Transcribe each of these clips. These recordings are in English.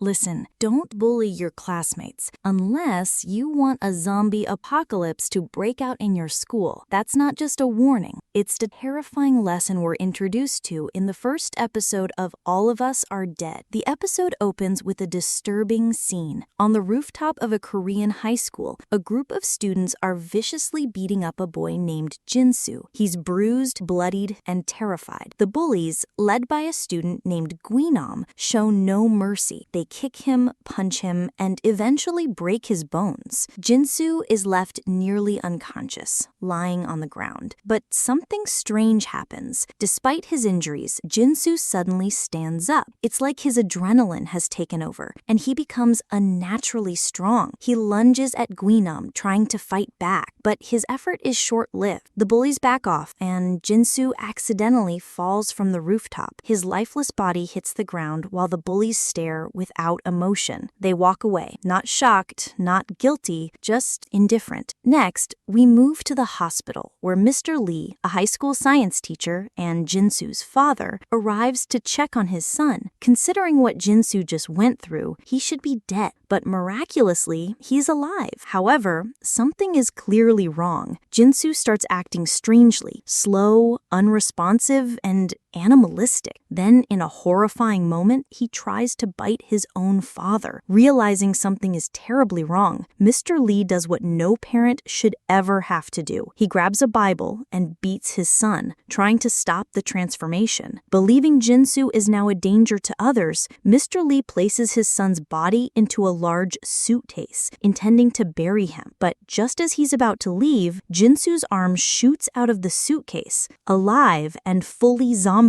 Listen, don't bully your classmates unless you want a zombie apocalypse to break out in your school. That's not just a warning. It's the terrifying lesson we're introduced to in the first episode of All of Us Are Dead. The episode opens with a disturbing scene. On the rooftop of a Korean high school, a group of students are viciously beating up a boy named Jinsu. He's bruised, bloodied, and terrified. The bullies, led by a student named Guinom, show no mercy. They kick him, punch him, and eventually break his bones. Jinsu is left nearly unconscious, lying on the ground. But something strange happens. Despite his injuries, Jinsu suddenly stands up. It's like his adrenaline has taken over, and he becomes unnaturally strong. He lunges at Guinom, trying to fight back, but his effort is short-lived. The bullies back off, and Jinsu accidentally falls from the rooftop. His lifeless body hits the ground while the bullies stare without emotion. They walk away, not shocked, not guilty, just indifferent. Next, we move to the hospital, where Mr. Lee, a high school science teacher and Jinsu's father, arrives to check on his son. Considering what Jinsu just went through, he should be dead, but miraculously, he's alive. However, something is clearly wrong. Jinsu starts acting strangely, slow, unresponsive, and animalistic. Then, in a horrifying moment, he tries to bite his own father. Realizing something is terribly wrong, Mr. Lee does what no parent should ever have to do. He grabs a Bible and beats his son, trying to stop the transformation. Believing Jinsu is now a danger to others, Mr. Lee places his son's body into a large suitcase, intending to bury him. But just as he's about to leave, Jinsu's arm shoots out of the suitcase, alive and fully zombified.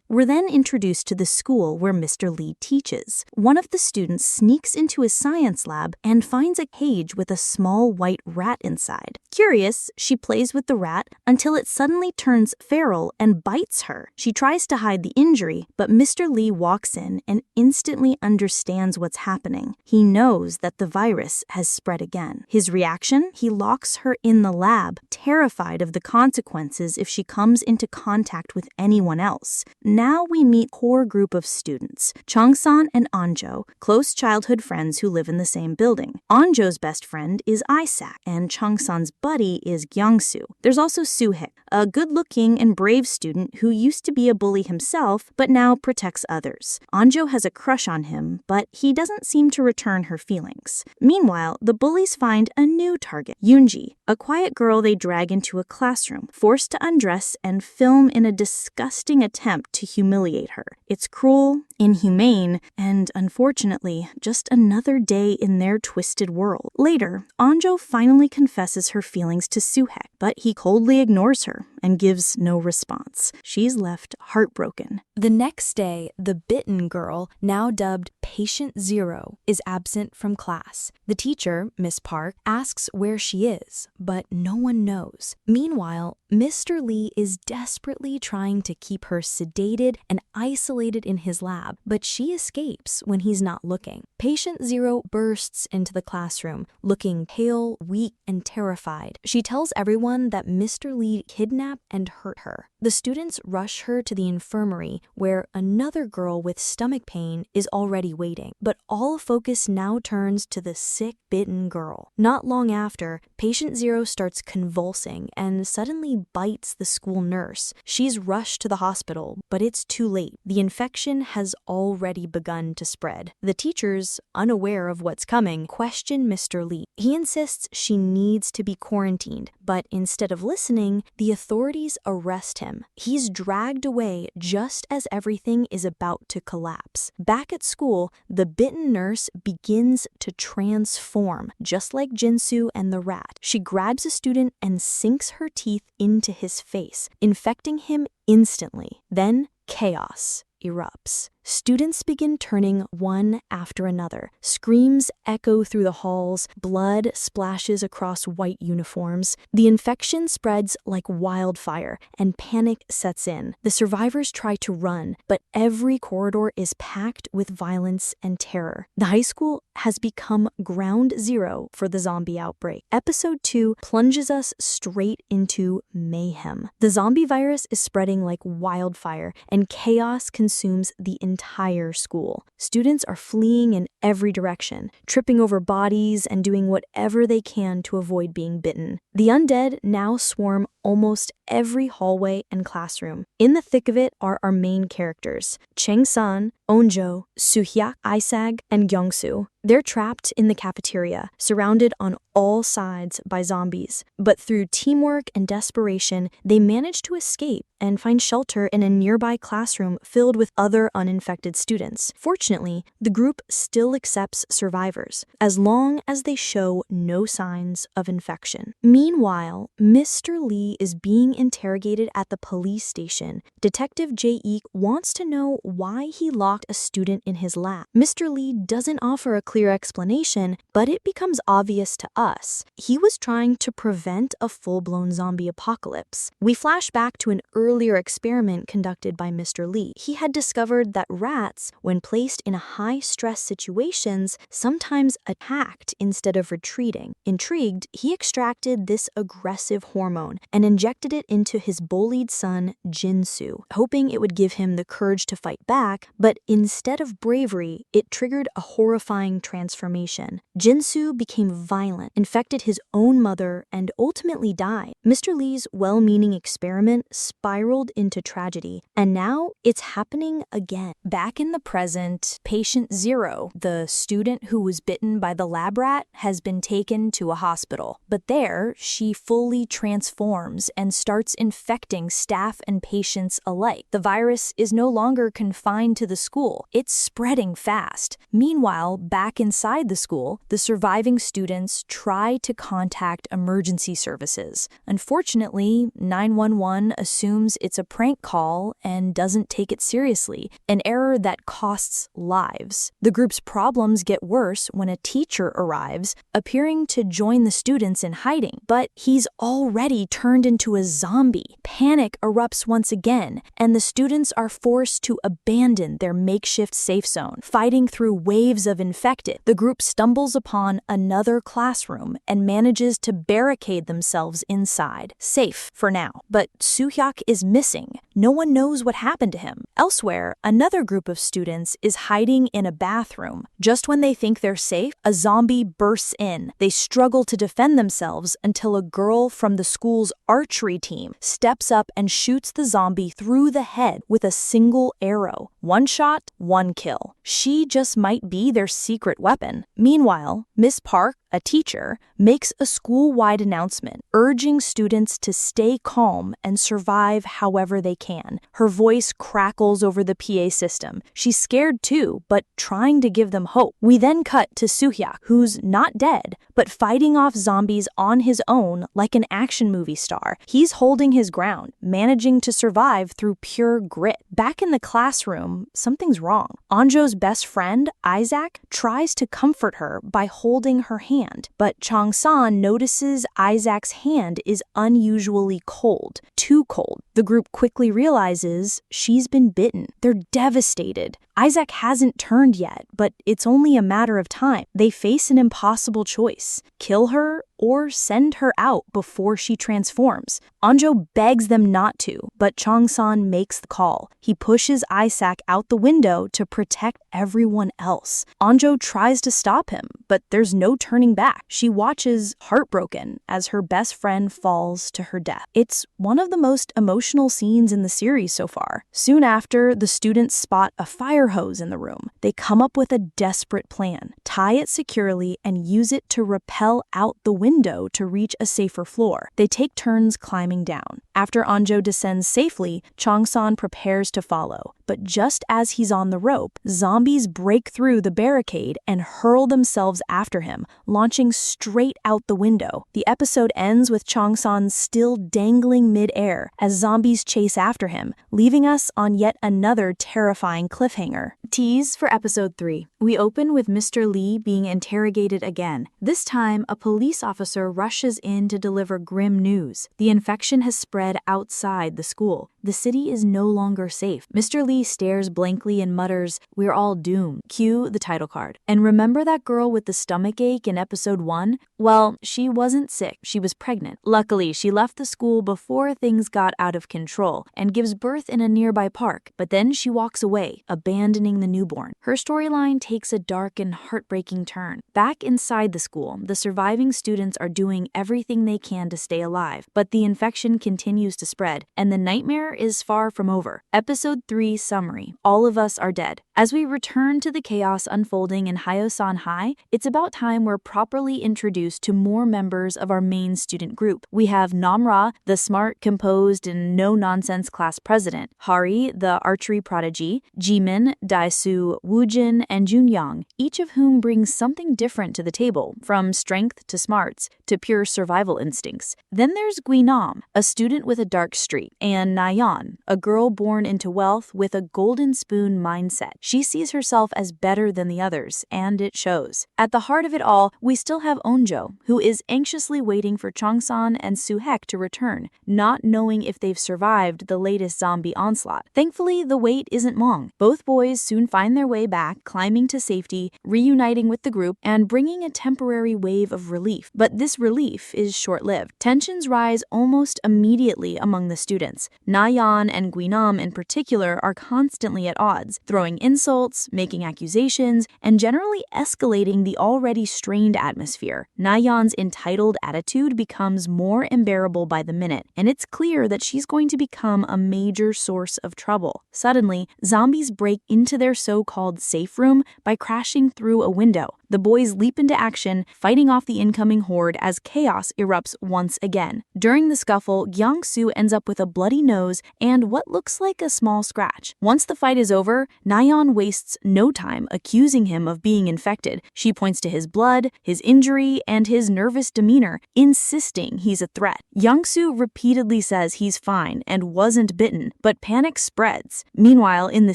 We're then introduced to the school where Mr. Lee teaches. One of the students sneaks into his science lab and finds a cage with a small white rat inside. Curious, she plays with the rat until it suddenly turns feral and bites her. She tries to hide the injury, but Mr. Lee walks in and instantly understands what's happening. He knows that the virus has spread again. His reaction? He locks her in the lab, terrified of the consequences if she comes into contact with anyone else. Now we meet a core group of students, Chungsan and Anjo, close childhood friends who live in the same building. Anjo's best friend is Isaac, and Chungsan's buddy is Gyungsu. There's also Suhik, a good-looking and brave student who used to be a bully himself, but now protects others. Anjo has a crush on him, but he doesn't seem to return her feelings. Meanwhile, the bullies find a new target, Yoonji, a quiet girl they drag into a classroom, forced to undress and film in a disgusting attempt to humiliate her. It's cruel, inhumane, and unfortunately, just another day in their twisted world. Later, Anjo finally confesses her feelings to Suhek, but he coldly ignores her and gives no response. She's left heartbroken. The next day, the bitten girl, now dubbed Patient Zero, is absent from class. The teacher, Miss Park, asks where she is, but no one knows. Meanwhile, Mr. Lee is desperately trying to keep her sedated and isolated in his lab, but she escapes when he's not looking. Patient Zero bursts into the classroom, looking pale, weak, and terrified. She tells everyone that Mr. Lee kidnapped and hurt her. The students rush her to the infirmary, where another girl with stomach pain is already waiting. But all focus now turns to the sick, bitten girl. Not long after, Patient Zero starts convulsing and suddenly bites the school nurse. She's rushed to the hospital, but it's too late. The infection has already begun to spread. The teachers, unaware of what's coming, question Mr. Lee. He insists she needs to be quarantined, but instead of listening, the authorities arrest him. He's dragged away just as everything is about to collapse. Back at school, the bitten nurse begins to transform, just like Jinsu and the rat. She grabs a student and sinks her teeth into his face, infecting him instantly. Then, chaos erupts. Students begin turning one after another. Screams echo through the halls. Blood splashes across white uniforms. The infection spreads like wildfire, and panic sets in. The survivors try to run, but every corridor is packed with violence and terror. The high school has become ground zero for the zombie outbreak. Episode 2 plunges us straight into mayhem. The zombie virus is spreading like wildfire, and chaos consumes the entire entire school. Students are fleeing in every direction, tripping over bodies and doing whatever they can to avoid being bitten. The undead now swarm almost every hallway and classroom. In the thick of it are our main characters, Chang-san, Onjo, Soo-hyuk, Isag, and Gyeong-soo. They're trapped in the cafeteria, surrounded on all sides by zombies. But through teamwork and desperation, they manage to escape and find shelter in a nearby classroom filled with other uninfected students. Fortunately, the group still accepts survivors, as long as they show no signs of infection. Meanwhile, Mr. Lee is being interrogated at the police station. Detective Jae-ik wants to know why he locked a student in his lab. Mr. Lee doesn't offer a clear explanation, but it becomes obvious to us. He was trying to prevent a full-blown zombie apocalypse. We flash back to an earlier experiment conducted by Mr. Lee. He had discovered that rats, when placed in high-stress situations, sometimes attacked instead of retreating. Intrigued, he extracted this aggressive hormone and injected it into his bullied son, Jin-soo, hoping it would give him the courage to fight back, but instead of bravery, it triggered a horrifying transformation. Jin-soo became violent, infected his own mother, and ultimately died. Mr. Lee's well-meaning experiment spiraled into tragedy, and now it's happening again. Back in the present, patient 0, the student who was bitten by the lab rat, has been taken to a hospital. But there, she fully transforms and starts infecting staff and patients alike. The virus is no longer confined to the school. It's spreading fast. Meanwhile, back inside the school, the surviving students try to contact emergency services. Unfortunately, 911 assumes it's a prank call and doesn't take it seriously, an error that costs lives. The group's problems get worse when a teacher arrives, appearing to join the students in hiding, but he's already turned into a zombie. Panic erupts once again, and the students are forced to abandon their makeshift safe zone. Fighting through waves of infected, the group stumbles upon another classroom and manages to barricade themselves inside. Safe for now, but Soo-hyuk is missing. No one knows what happened to him. Elsewhere, another group of students is hiding in a bathroom. Just when they think they're safe, a zombie bursts in. They struggle to defend themselves until a girl from the school's archery team steps up and shoots the zombie through the head with a single arrow. One shot, one kill. She just might be their secret weapon. Meanwhile, Miss Park, a teacher, makes a school-wide announcement urging students to stay calm and survive however they can. Her voice crackles over the PA system. She's scared too, but trying to give them hope. We then cut to Soo-hyuk, who's not dead, but fighting off zombies on his own like an action movie star. He's holding his ground, managing to survive through pure grit. Back in the classroom, something's wrong. Onjo's best friend, Isaac, tries to comfort her by holding her hand, but Chang-san notices Isaac's hand is unusually cold, too cold. The group quickly realizes she's been bitten. They're devastated. Isaac hasn't turned yet, but it's only a matter of time. They face an impossible choice: kill her or send her out before she transforms. Onjo begs them not to, but Chang-san makes the call. He pushes Isaac out the window to protect everyone else. Onjo tries to stop him, but there's no turning back. She watches, heartbroken, as her best friend falls to her death. It's one of the most emotional scenes in the series so far. Soon after, the students spot a fire hose in the room. They come up with a desperate plan: tie it securely and use it to rappel out the window to reach a safer floor. They take turns climbing down. After Onjo descends safely, Chang-san prepares to follow. But just as he's on the rope, zombies break through the barricade and hurl themselves after him, launching straight out the window. The episode ends with Chang-san still dangling mid-air as zombies chase after him, leaving us on yet another terrifying cliffhanger. Tease for episode 3. We open with Mr. Lee being interrogated again. This time, a police officer rushes in to deliver grim news. The infection has spread spread outside the school. The city is no longer safe. Mr. Lee stares blankly and mutters, "We're all doomed." Cue the title card. And remember that girl with the stomach ache in episode 1? Well, she wasn't sick, she was pregnant. Luckily, she left the school before things got out of control and gives birth in a nearby park, but then she walks away, abandoning the newborn. Her storyline takes a dark and heartbreaking turn. Back inside the school, the surviving students are doing everything they can to stay alive, but the infection continues to spread, and the nightmare is far from over. Episode 3 summary: All of us are dead. As we return to the chaos unfolding in Hyosan High, it's about time we're properly introduced to more members of our main student group. We have Namra, the smart, composed, and no-nonsense class president, Hari, the archery prodigy, Jimin, Daesu, Woojin, and Junyang, each of whom brings something different to the table, from strength to smarts to pure survival instincts. Then there's Guinam, a student with a dark streak, and Nayeon, a girl born into wealth with a golden spoon mindset. She sees herself as better than the others, and it shows. At the heart of it all, we still have Onjo, who is anxiously waiting for Changsan and Suhek to return, not knowing if they've survived the latest zombie onslaught. Thankfully, the wait isn't long. Both boys soon find their way back, climbing to safety, reuniting with the group, and bringing a temporary wave of relief. But this relief is short-lived. Tensions rise almost immediately among the students. Nayeon and Guinam in particular are constantly at odds, throwing insults, making accusations, and generally escalating the already strained atmosphere. Nayeon's entitled attitude becomes more unbearable by the minute, and it's clear that she's going to become a major source of trouble. Suddenly, zombies break into their so-called safe room by crashing through a window. The boys leap into action, fighting off the incoming horde as chaos erupts once again. During the scuffle, Gyeong-soo ends up with a bloody nose and what looks like a small scratch. Once the fight is over, Nayeon wastes no time accusing him of being infected. She points to his blood, his injury, and his nervous demeanor, insisting he's a threat. Gyeong-soo repeatedly says he's fine and wasn't bitten, but panic spreads. Meanwhile, in the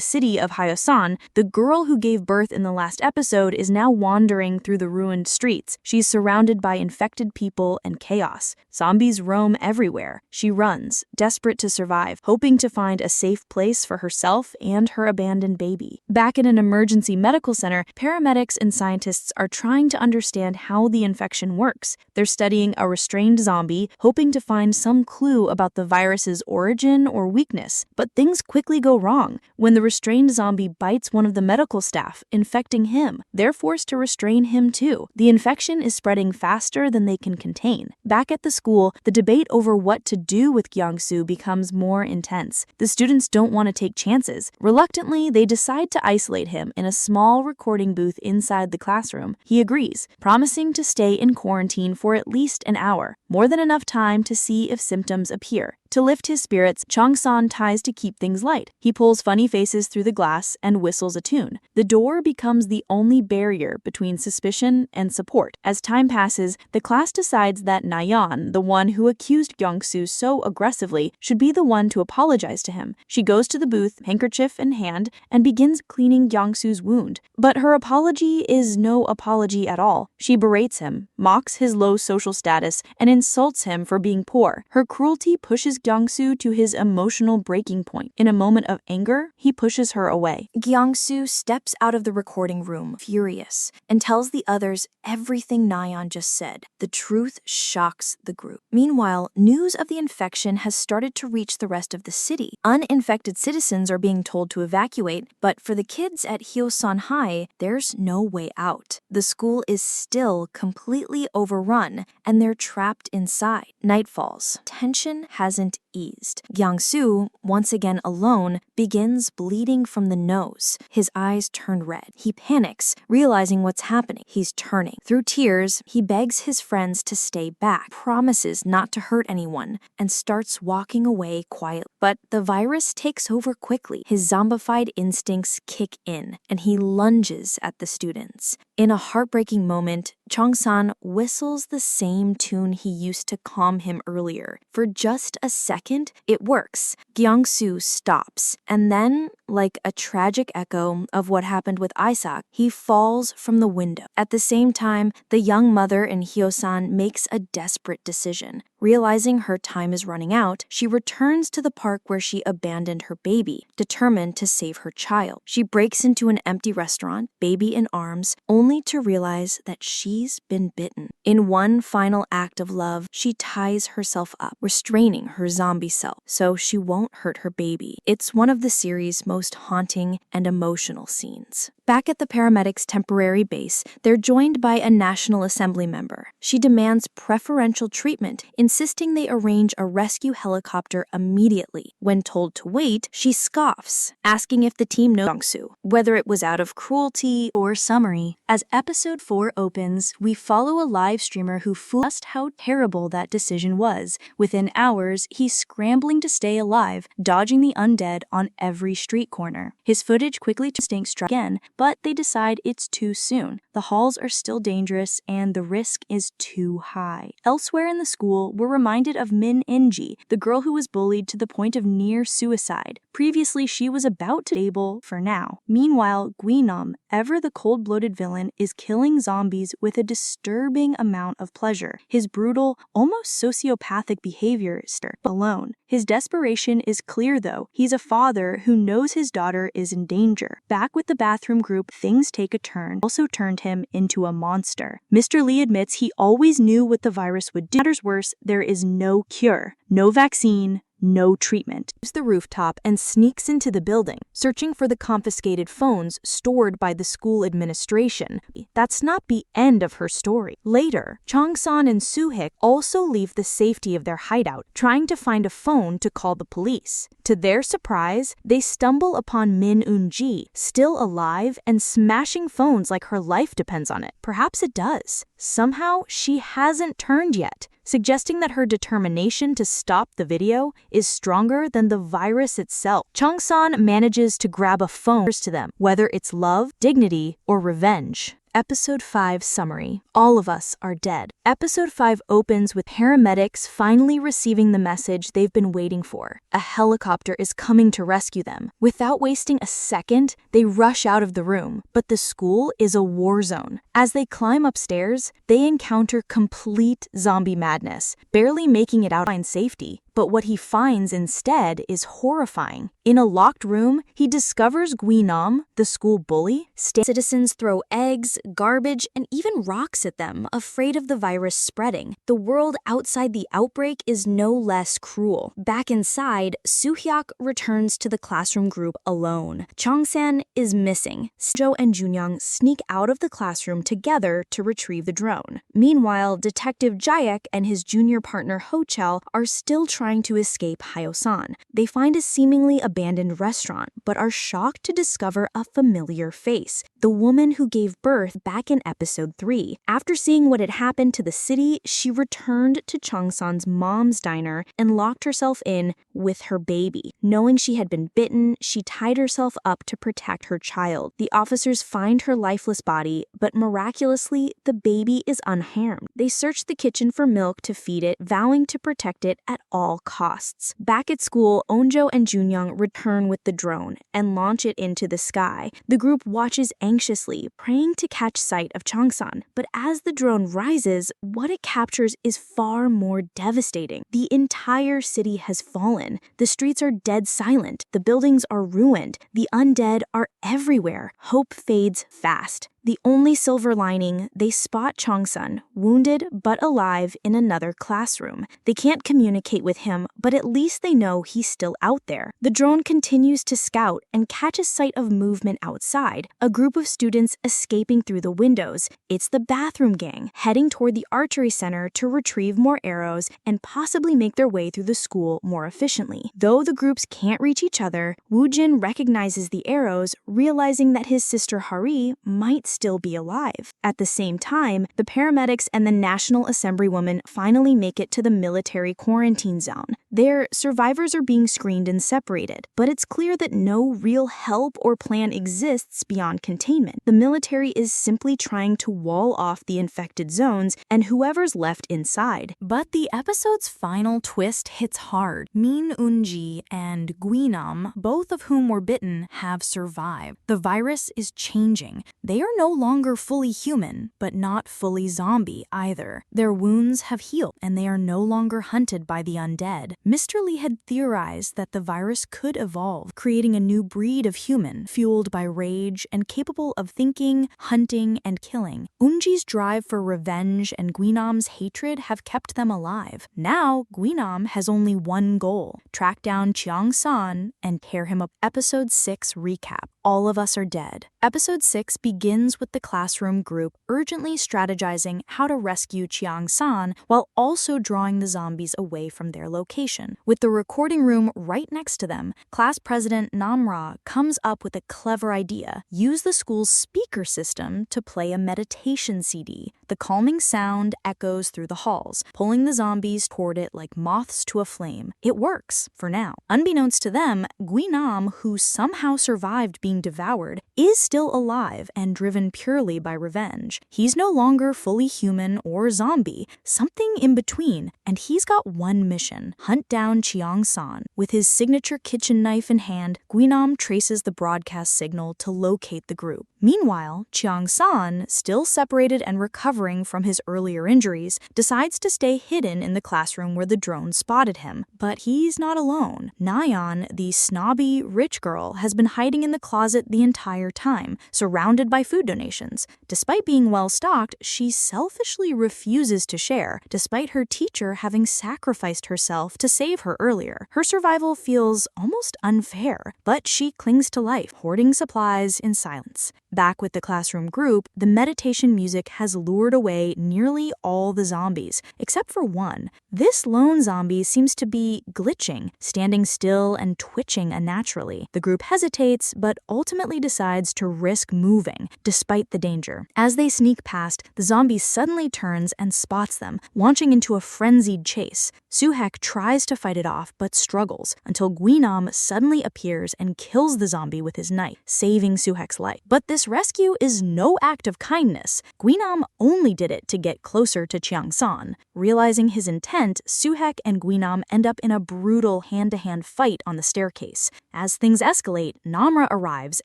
city of Hyosan, the girl who gave birth in the last episode is now wandering through the ruined streets. She's surrounded by infected people and chaos. Zombies roam everywhere. She runs, desperate to survive, hoping to find a safe place for herself and her abandoned baby. Back in an emergency medical center, paramedics and scientists are trying to understand how the infection works. They're studying a restrained zombie, hoping to find some clue about the virus's origin or weakness. But things quickly go wrong when the restrained zombie bites one of the medical staff, infecting him. They're forced to restrain him too. The infection is spreading faster than they can contain. Back at the school, the debate over what to do with Gyeong-soo becomes more intense. The students don't want to take chances. Reluctantly, they decide to isolate him in a small recording booth inside the classroom. He agrees, promising to stay in quarantine for at least an hour, more than enough time to see if symptoms appear. To lift his spirits, Changsan tries to keep things light. He pulls funny faces through the glass and whistles a tune. The door becomes the only barrier between suspicion and support. As time passes, the class decides that Nayeon, the one who accused Gyeong-soo so aggressively, should be the one to apologize to him. She goes to the booth, handkerchief in hand, and begins cleaning Gyeong-soo's wound. But her apology is no apology at all. She berates him, mocks his low social status, and insults him for being poor. Her cruelty pushes Gyeong-soo to his emotional breaking point. In a moment of anger, he pushes her away. Gyeong-soo steps out of the recording room, furious, and tells the others everything Nayeon just said. The truth shocks the group. Meanwhile, news of the infection has started to reach the rest of the city. Uninfected citizens are being told to evacuate, but for the kids at Hyosan High, there's no way out. The school is still completely overrun, and they're trapped inside. Night falls. Tension hasn't eased. Gyeong-soo, once again alone, begins bleeding from the nose. His eyes turn red. He panics, realizing what's happening. He's turning. Through tears, he begs his friends to stay back, promises not to hurt anyone, and starts walking away quietly. But the virus takes over quickly. His zombified instincts kick in, and he lunges at the students. In a heartbreaking moment, Changsan whistles the same tune he used to calm him earlier. For just a second, it works. Gyeong-soo stops, and then Like a tragic echo of what happened with Isaac, he falls from the window. At the same time, the young mother in Hyo-san makes a desperate decision. Realizing her time is running out, she returns to the park where she abandoned her baby, determined to save her child. She breaks into an empty restaurant, baby in arms, only to realize that she's been bitten. In one final act of love, she ties herself up, restraining her zombie self so she won't hurt her baby. It's one of the series' most haunting and emotional scenes. Back at the paramedics' temporary base, they're joined by a National Assembly member. She demands preferential treatment, insisting they arrange a rescue helicopter immediately. When told to wait, she scoffs, asking if the team knows Jong-soo, whether it was out of cruelty or summary. As episode 4 opens, we follow a live streamer who fooled us how terrible that decision was. Within hours, he's scrambling to stay alive, dodging the undead on every street corner. His footage quickly stinks again, but they decide it's too soon. The halls are still dangerous and the risk is too high. Elsewhere in the school, we're reminded of Min In-ji, the girl who was bullied to the point of near suicide. Previously, she was about to stable for now. Meanwhile, Guinam, ever the cold-blooded villain, is killing zombies with a disturbing amount of pleasure. His brutal, almost sociopathic behavior is alone. His desperation is clear though. He's a father who knows his daughter is in danger. Back with the bathroom group, things take a turn. Also turned him into a monster. Mr. Lee admits he always knew what the virus would do. Matters worse, there is no cure, no vaccine, no treatment. The rooftop and sneaks into the building, searching for the confiscated phones stored by the school administration. That's not the end of her story. Later, Chong-san and Soo-hik also leave the safety of their hideout, trying to find a phone to call the police. To their surprise, they stumble upon Min Un-ji, still alive and smashing phones like her life depends on it. Perhaps it does. Somehow, she hasn't turned yet, suggesting that her determination to stop the video is stronger than the virus itself. Chong-san manages to grab a phone to them, whether it's love, dignity, or revenge. Episode 5 summary. All of us are dead. Episode 5 opens with paramedics finally receiving the message they've been waiting for. A helicopter is coming to rescue them. Without wasting a second, they rush out of the room, but the school is a war zone. As they climb upstairs, they encounter complete zombie madness, barely making it out in safety. But what he finds instead is horrifying. In a locked room, he discovers Guinam, the school bully. Citizens throw eggs, garbage, and even rocks at them, afraid of the virus spreading. The world outside the outbreak is no less cruel. Back inside, Soo-hyuk returns to the classroom group alone. Chong-san is missing. Jo and Junyoung sneak out of the classroom together to retrieve the drone. Meanwhile, Detective Jaek and his junior partner Ho-chel are still trying to escape Hyo-san. They find a seemingly abandoned restaurant, but are shocked to discover a familiar face, the woman who gave birth back in episode 3. After seeing what had happened to the city, she returned to Chong-san's mom's diner and locked herself in with her baby. Knowing she had been bitten, she tied herself up to protect her child. The officers find her lifeless body, but miraculously, the baby is unharmed. They search the kitchen for milk to feed it, vowing to protect it at all costs. Back at school, Onjo and Junyoung return with the drone and launch it into the sky. The group watches anxiously, praying to catch sight of Chong-san. But as the drone rises, what it captures is far more devastating. The entire city has fallen. The streets are dead silent. The buildings are ruined. The undead are everywhere. Hope fades fast. The only silver lining, they spot Chong-san, wounded but alive in another classroom. They can't communicate with him, but at least they know he's still out there. The drone continues to scout and catches sight of movement outside, a group of students escaping through the windows. It's the bathroom gang, heading toward the archery center to retrieve more arrows and possibly make their way through the school more efficiently. Though the groups can't reach each other, Woo-jin recognizes the arrows, realizing that his sister Hari might still be alive. At the same time, the paramedics and the National Assemblywoman finally make it to the military quarantine zone. Their survivors are being screened and separated, but it's clear that no real help or plan exists beyond containment. The military is simply trying to wall off the infected zones and whoever's left inside. But the episode's final twist hits hard. Min Eun-ji and Guinam, both of whom were bitten, have survived. The virus is changing. They are no longer fully human, but not fully zombie either. Their wounds have healed, and they are no longer hunted by the undead. Mr. Lee had theorized that the virus could evolve, creating a new breed of human, fueled by rage and capable of thinking, hunting, and killing. Eun-ji's drive for revenge and Guinam's hatred have kept them alive. Now, Guinam has only one goal: track down Cheong-san and tear him up. Episode 6 recap. All of Us Are Dead. Episode 6 begins with the classroom group urgently strategizing how to rescue Cheong-san while also drawing the zombies away from their location. With the recording room right next to them, class president Namra comes up with a clever idea. Use the school's speaker system to play a meditation CD. The calming sound echoes through the halls, pulling the zombies toward it like moths to a flame. It works, for now. Unbeknownst to them, Guinam, who somehow survived being devoured, is still alive and driven purely by revenge. He's no longer fully human or zombie, something in between, and he's got one mission: hunt down Cheong-san. With his signature kitchen knife in hand, Guinam traces the broadcast signal to locate the group. Meanwhile, Cheong-san, still separated and recovering from his earlier injuries, decides to stay hidden in the classroom where the drone spotted him. But he's not alone. Nayeon, the snobby, rich girl, has been hiding in the closet the entire time, surrounded by food donations. Despite being well-stocked, she selfishly refuses to share, despite her teacher having sacrificed herself to save her earlier. Her survival feels almost unfair, but she clings to life, hoarding supplies in silence. Back with the classroom group, the meditation music has lured away nearly all the zombies, except for one. This lone zombie seems to be glitching, standing still and twitching unnaturally. The group hesitates, but ultimately decides to risk moving, despite the danger. As they sneak past, the zombie suddenly turns and spots them, launching into a frenzied chase. Soo-hak tries to fight it off, but struggles, until Guinam suddenly appears and kills the zombie with his knife, saving Soo-hak's life. But this rescue is no act of kindness. Guinam only did it to get closer to Cheong-san. Realizing his intent, Soo-hak and Guinam end up in a brutal hand-to-hand fight on the staircase. As things escalate, Namra arrives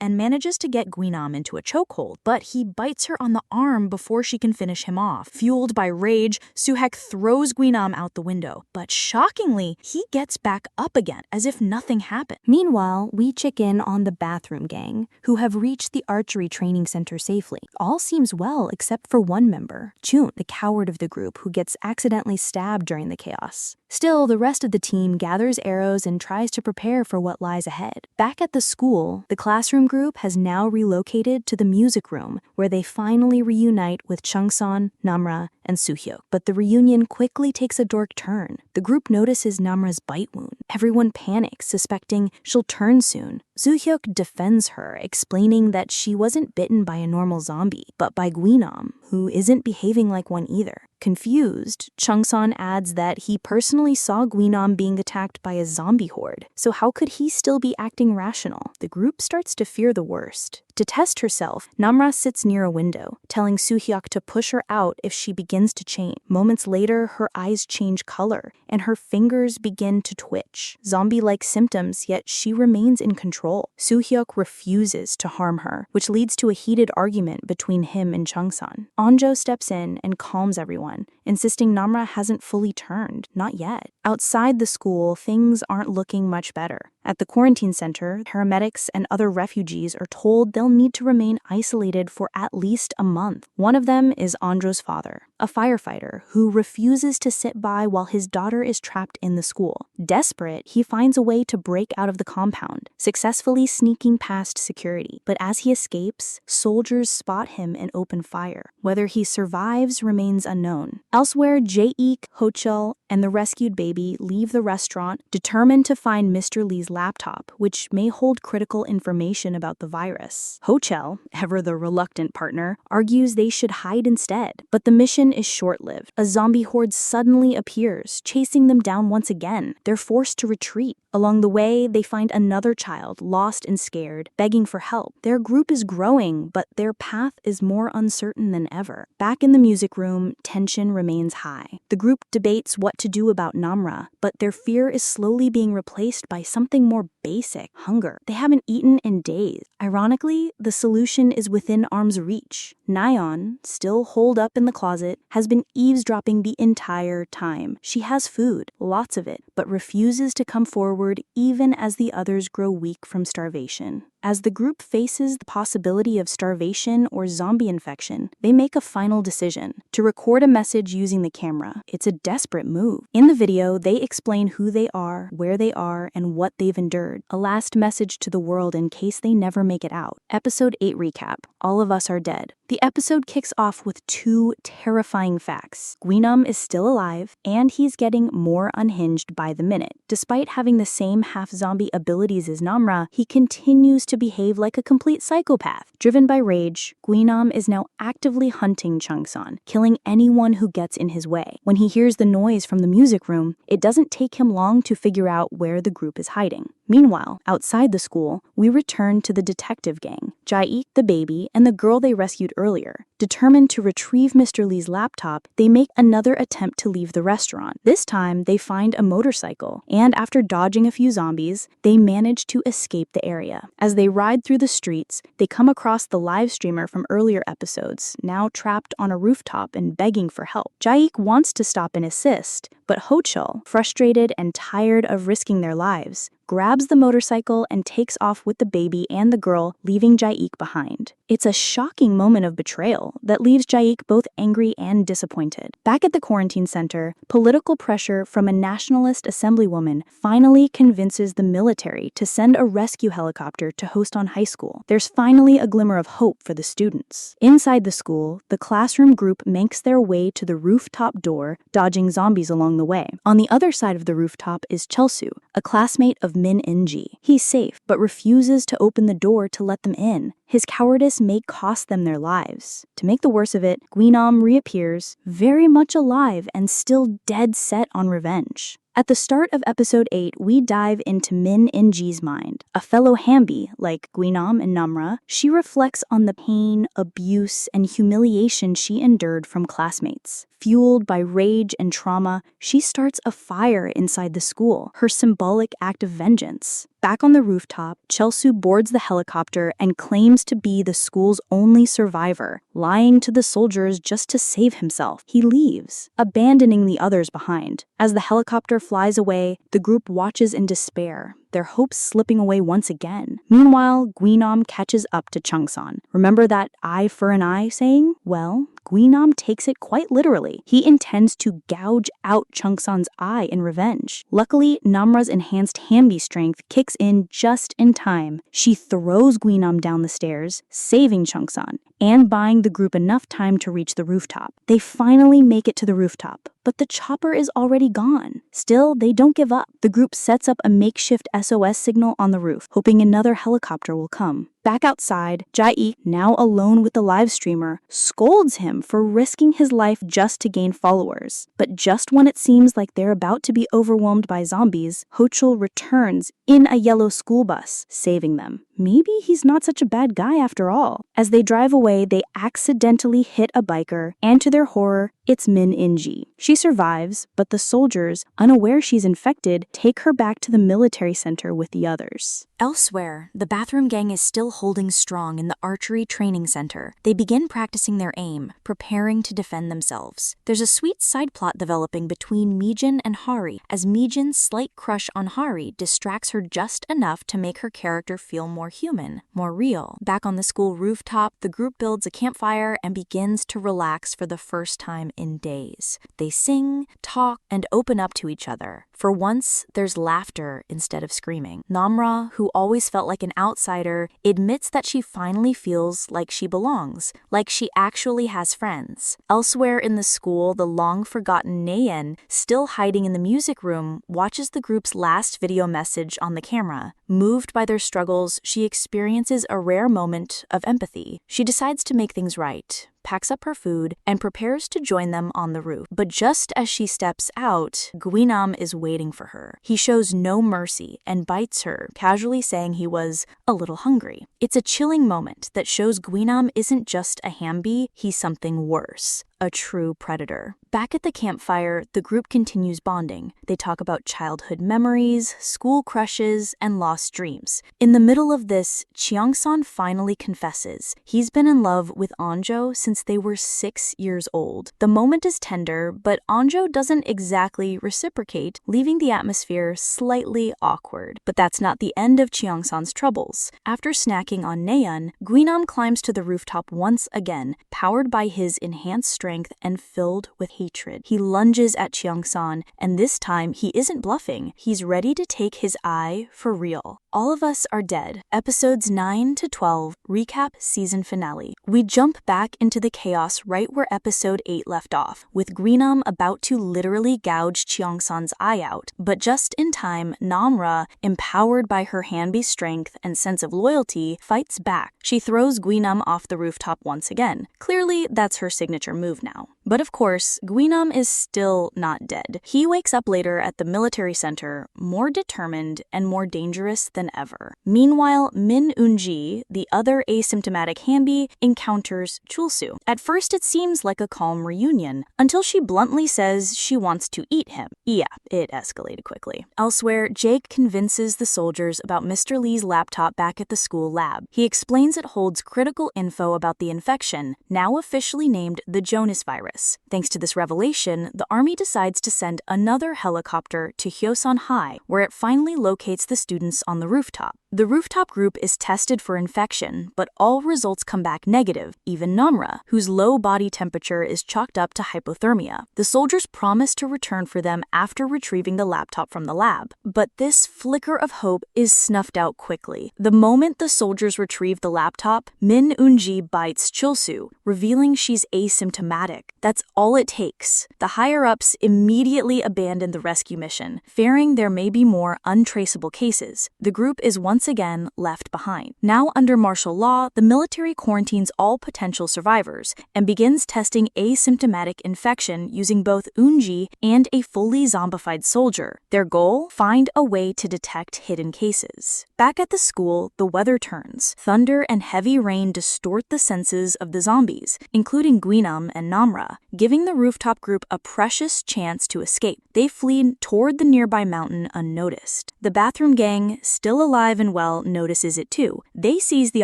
and manages to get Guinam into a chokehold, but he bites her on the arm before she can finish him off. Fueled by rage, Soo-hak throws Guinam out the window, but shockingly, he gets back up again as if nothing happened. Meanwhile, we check in on the bathroom gang, who have reached the archery training center safely. All seems well except for one member, Chun, the coward of the group who gets accidentally stabbed during the chaos. Still, the rest of the team gathers arrows and tries to prepare for what lies ahead. Back at the school, the classroom group has now relocated to the music room, where they finally reunite with Cheong-san, Namra, and Soo-hyuk. But the reunion quickly takes a dark turn. The group notices Namra's bite wound. Everyone panics, suspecting she'll turn soon. Soo-hyuk defends her, explaining that she wasn't bitten by a normal zombie, but by Guinam, who isn't behaving like one either. Confused, Cheong-san adds that he personally saw Guinam being attacked by a zombie horde, so how could he still be acting rational? The group starts to fear the worst. To test herself, Namra sits near a window, telling Soo-hyuk to push her out if she begins to change. Moments later, her eyes change color, and her fingers begin to twitch. Zombie-like symptoms, yet she remains in control. Soo-hyuk refuses to harm her, which leads to a heated argument between him and Cheong-san. Onjo steps in and calms everyone, insisting Namra hasn't fully turned, not yet. Outside the school, things aren't looking much better. At the quarantine center, paramedics and other refugees are told they'll need to remain isolated for at least a month. One of them is Andro's father, a firefighter who refuses to sit by while his daughter is trapped in the school. Desperate, he finds a way to break out of the compound, successfully sneaking past security. But as he escapes, soldiers spot him and open fire. Whether he survives remains unknown. Elsewhere, Jae-ik, Ho-chul, and the rescued baby leave the restaurant, determined to find Mr. Lee's laptop, which may hold critical information about the virus. Ho-chel, ever the reluctant partner, argues they should hide instead, but the mission is short-lived. A zombie horde suddenly appears, chasing them down once again. They're forced to retreat. Along the way, they find another child, lost and scared, begging for help. Their group is growing, but their path is more uncertain than ever. Back in the music room, tension remains high. The group debates what to do about Namra, but their fear is slowly being replaced by something more basic: hunger. They haven't eaten in days. Ironically, the solution is within arm's reach. Nyeon, still holed up in the closet, has been eavesdropping the entire time. She has food, lots of it, but refuses to come forward even as the others grow weak from starvation. As the group faces the possibility of starvation or zombie infection, they make a final decision: to record a message using the camera. It's a desperate move. In the video, they explain who they are, where they are, and what they've endured. A last message to the world in case they never make it out. Episode 8 recap: All of Us Are Dead. The episode kicks off with two terrifying facts. Guinam is still alive, and he's getting more unhinged by the minute. Despite having the same half-zombie abilities as Namra, he continues to behave like a complete psychopath. Driven by rage, Guinam is now actively hunting Changsan, killing anyone who gets in his way. When he hears the noise from the music room, it doesn't take him long to figure out where the group is hiding. Meanwhile, outside the school, we return to the detective gang, Jae-ik, the baby, and the girl they rescued earlier. Determined to retrieve Mr. Lee's laptop, they make another attempt to leave the restaurant. This time, they find a motorcycle, and after dodging a few zombies, they manage to escape the area. As they ride through the streets, they come across the live streamer from earlier episodes, now trapped on a rooftop and begging for help. Jae-ik wants to stop and assist, but Ho-chul, frustrated and tired of risking their lives, grabs the motorcycle and takes off with the baby and the girl, leaving Jae-ik behind. It's a shocking moment of betrayal that leaves Jae-ik both angry and disappointed. Back at the quarantine center, political pressure from a nationalist assemblywoman finally convinces the military to send a rescue helicopter to Hoston High School. There's finally a glimmer of hope for the students. Inside the school, the classroom group makes their way to the rooftop door, dodging zombies along the way. On the other side of the rooftop is Chelsu, a classmate of Min In-ji. He's safe, but refuses to open the door to let them in. His cowardice may cost them their lives. To make the worst of it, Guinam reappears, very much alive and still dead set on revenge. At the start of episode 8, we dive into Min In-ji's mind. A fellow Hambi, like Guinam and Namra, she reflects on the pain, abuse, and humiliation she endured from classmates. Fueled by rage and trauma, she starts a fire inside the school, her symbolic act of vengeance. Back on the rooftop, Chelsu boards the helicopter and claims to be the school's only survivor, lying to the soldiers just to save himself. He leaves, abandoning the others behind. As the helicopter flies away, the group watches in despair, their hopes slipping away once again. Meanwhile, Guinam catches up to Changsan. Remember that eye for an eye saying? Well, Guinam takes it quite literally. He intends to gouge out Changsan's eye in revenge. Luckily, Namra's enhanced Hambi strength kicks in just in time. She throws Guinam down the stairs, saving Changsan, and buying the group enough time to reach the rooftop. They finally make it to the rooftop, but the chopper is already gone. Still, they don't give up. The group sets up a makeshift SOS signal on the roof, hoping another helicopter will come. Back outside, Jae-ik, now alone with the live streamer, scolds him for risking his life just to gain followers. But just when it seems like they're about to be overwhelmed by zombies, Ho-chul returns in a yellow school bus, saving them. Maybe he's not such a bad guy after all. As they drive away, they accidentally hit a biker, and to their horror, it's Min In-ji. She survives, but the soldiers, unaware she's infected, take her back to the military center with the others. Elsewhere, the bathroom gang is still holding strong in the archery training center. They begin practicing their aim, preparing to defend themselves. There's a sweet side plot developing between Mijin and Hari, as Mijin's slight crush on Hari distracts her just enough to make her character feel more human, more real. Back on the school rooftop, the group builds a campfire and begins to relax for the first time in days. They sing, talk, and open up to each other. For once, there's laughter instead of screaming. Namra, who always felt like an outsider, admits that she finally feels like she belongs, like she actually has friends. Elsewhere in the school, the long-forgotten Nayeon, still hiding in the music room, watches the group's last video message on the camera. Moved by their struggles, she experiences a rare moment of empathy. She decides to make things right, packs up her food, and prepares to join them on the roof. But just as she steps out, Guinam is waiting for her. He shows no mercy and bites her, casually saying he was a little hungry. It's a chilling moment that shows Guinam isn't just a Hambi, he's something worse. A true predator. Back at the campfire, the group continues bonding. They talk about childhood memories, school crushes, and lost dreams. In the middle of this, Cheongsan finally confesses he's been in love with Anjo since they were 6 years old. The moment is tender, but Anjo doesn't exactly reciprocate, leaving the atmosphere slightly awkward. But that's not the end of Cheongsan's troubles. After snacking on Nayeon, Guinam climbs to the rooftop once again, powered by his enhanced strength and filled with hatred. He lunges at Cheongsan, and this time he isn't bluffing. He's ready to take his eye for real. All of Us Are Dead, episodes 9 to 12, recap season finale. We jump back into the chaos right where episode 8 left off, with Guinam about to literally gouge Cheongsan's eye out. But just in time, Namra, empowered by her Hanbi's strength and sense of loyalty, fights back. She throws Guinam off the rooftop once again. Clearly, that's her signature move now. But of course, Guinam is still not dead. He wakes up later at the military center, more determined and more dangerous than ever. Meanwhile, Min Eunji, the other asymptomatic Hambi, encounters Chulsu. At first, it seems like a calm reunion, until she bluntly says she wants to eat him. Yeah, it escalated quickly. Elsewhere, Jake convinces the soldiers about Mr. Lee's laptop back at the school lab. He explains it holds critical info about the infection, now officially named the Jonas virus. Thanks to this revelation, the army decides to send another helicopter to Hyosan High, where it finally locates the students on the rooftop. The rooftop group is tested for infection, but all results come back negative, even Namra, whose low body temperature is chalked up to hypothermia. The soldiers promise to return for them after retrieving the laptop from the lab, but this flicker of hope is snuffed out quickly. The moment the soldiers retrieve the laptop, Min Eunji bites Chulsu, revealing she's asymptomatic. That's all it takes. The higher-ups immediately abandon the rescue mission, fearing there may be more untraceable cases. The group is once again left behind. Now, under martial law, the military quarantines all potential survivors and begins testing asymptomatic infection using both Eunji and a fully zombified soldier. Their goal? Find a way to detect hidden cases. Back at the school, the weather turns. Thunder and heavy rain distort the senses of the zombies, including Guinam and Namra, giving the rooftop group a precious chance to escape. They flee toward the nearby mountain unnoticed. The bathroom gang, still alive and well, notices it too. They seize the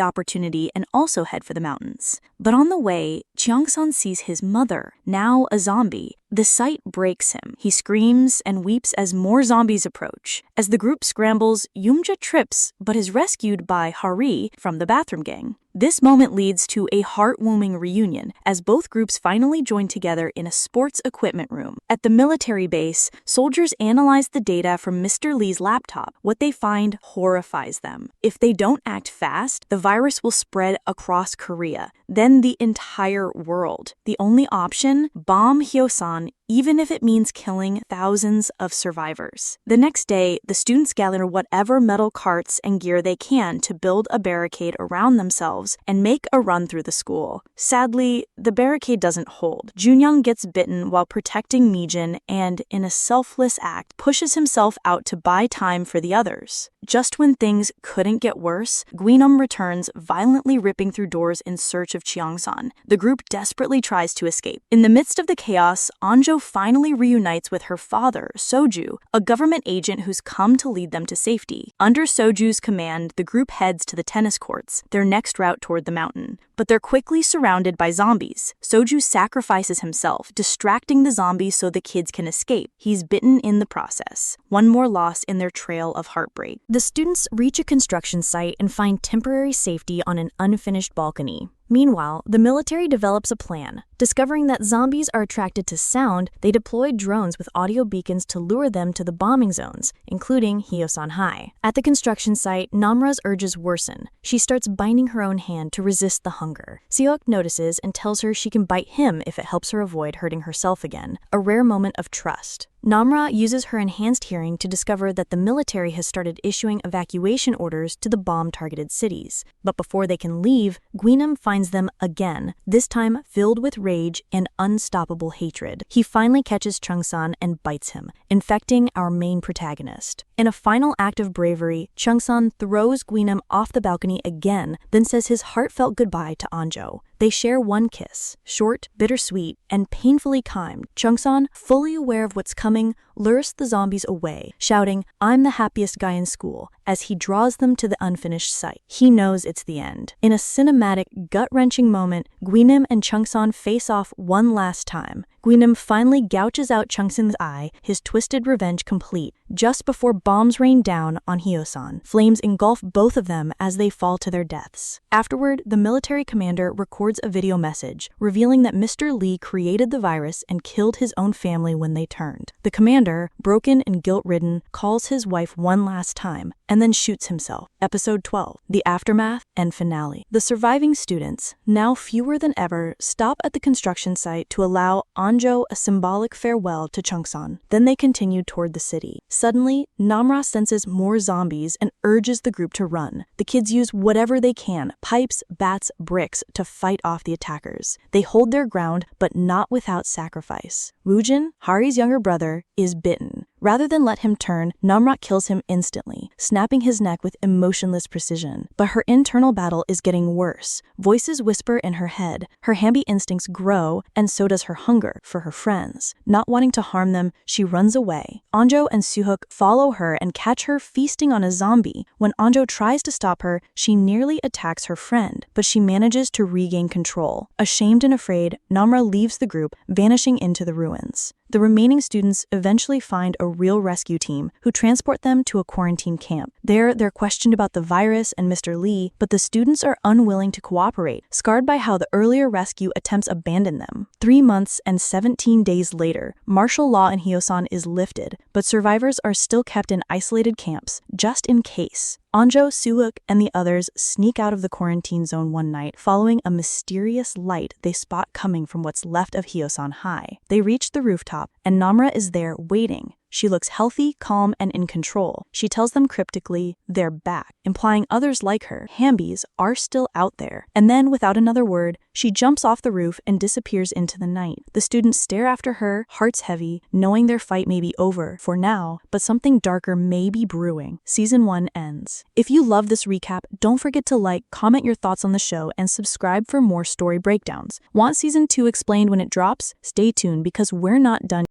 opportunity and also head for the mountains. But on the way, Cheongsan sees his mother, now a zombie. The sight breaks him. He screams and weeps as more zombies approach. As the group scrambles, Yumja trips but is rescued by Hari from the bathroom gang. This moment leads to a heartwarming reunion as both groups finally join together in a sports equipment room. At the military base, soldiers analyze the data from Mr. Lee's laptop. What they find horrifies them. If they don't act fast, the virus will spread across Korea, then the entire world. The only option? Bomb Hyosan, even if it means killing thousands of survivors. The next day, the students gather whatever metal carts and gear they can to build a barricade around themselves and make a run through the school. Sadly, the barricade doesn't hold. Junyoung gets bitten while protecting Mijin and, in a selfless act, pushes himself out to buy time for the others. Just when things couldn't get worse, Guinam returns, violently ripping through doors in search of Cheongsan. The group desperately tries to escape. In the midst of the chaos, Anjo finally reunites with her father, Soju, a government agent who's come to lead them to safety. Under Soju's command, the group heads to the tennis courts, their next route toward the mountain. but they're quickly surrounded by zombies. Soju sacrifices himself, distracting the zombies so the kids can escape. He's bitten in the process. One more loss in their trail of heartbreak. The students reach a construction site and find temporary safety on an unfinished balcony. Meanwhile, the military develops a plan. Discovering that zombies are attracted to sound, they deploy drones with audio beacons to lure them to the bombing zones, including Hyosan High. At the construction site, Namra's urges worsen. She starts biting her own hand to resist the hunger. Seok notices and tells her she can bite him if it helps her avoid hurting herself again, a rare moment of trust. Namra uses her enhanced hearing to discover that the military has started issuing evacuation orders to the bomb-targeted cities. But before they can leave, Guinam finds them again, this time filled with rage and unstoppable hatred. He finally catches Chungsan and bites him, infecting our main protagonist. In a final act of bravery, Chungsan throws Guinam off the balcony again, then says his heartfelt goodbye to Anjo. They share one kiss, short, bittersweet, and painfully kind. Chungsan, fully aware of what's coming, lures the zombies away, shouting, "I'm the happiest guy in school," as he draws them to the unfinished site. He knows it's the end. In a cinematic, gut-wrenching moment, Guinam and Chungsan face off one last time. Guinam finally gouges out Chungsan's eye, his twisted revenge complete, just before bombs rain down on Hyosan. Flames engulf both of them as they fall to their deaths. Afterward, the military commander records a video message, revealing that Mr. Lee created the virus and killed his own family when they turned. The commander, broken and guilt-ridden, calls his wife one last time, and then shoots himself. Episode 12, The Aftermath and Finale. The surviving students, now fewer than ever, stop at the construction site to allow Anjo a symbolic farewell to Chungsan. Then they continue toward the city. Suddenly, Namra senses more zombies and urges the group to run. The kids use whatever they can, pipes, bats, bricks, to fight off the attackers. They hold their ground, but not without sacrifice. Woojin, Hari's younger brother, is bitten. Rather than let him turn, Namra kills him instantly, snapping his neck with emotionless precision. But her internal battle is getting worse. Voices whisper in her head. Her Hambi instincts grow, and so does her hunger for her friends. Not wanting to harm them, she runs away. Anjo and Suhook follow her and catch her feasting on a zombie. When Anjo tries to stop her, she nearly attacks her friend, but she manages to regain control. Ashamed and afraid, Namra leaves the group, vanishing into the ruins. The remaining students eventually find a real rescue team who transport them to a quarantine camp. There, they're questioned about the virus and Mr. Lee, but the students are unwilling to cooperate, scarred by how the earlier rescue attempts abandoned them. 3 months and 17 days later, martial law in Hyosan is lifted, but survivors are still kept in isolated camps, just in case. Anjo, Suhook, and the others sneak out of the quarantine zone one night, following a mysterious light they spot coming from what's left of Hyosan High. They reach the rooftop, and Namra is there waiting. She looks healthy, calm, and in control. She tells them cryptically, they're back, implying others like her, Hambis, are still out there. And then, without another word, she jumps off the roof and disappears into the night. The students stare after her, hearts heavy, knowing their fight may be over for now, but something darker may be brewing. Season 1 ends. If you love this recap, don't forget to like, comment your thoughts on the show, and subscribe for more story breakdowns. Want Season 2 explained when it drops? Stay tuned because we're not done.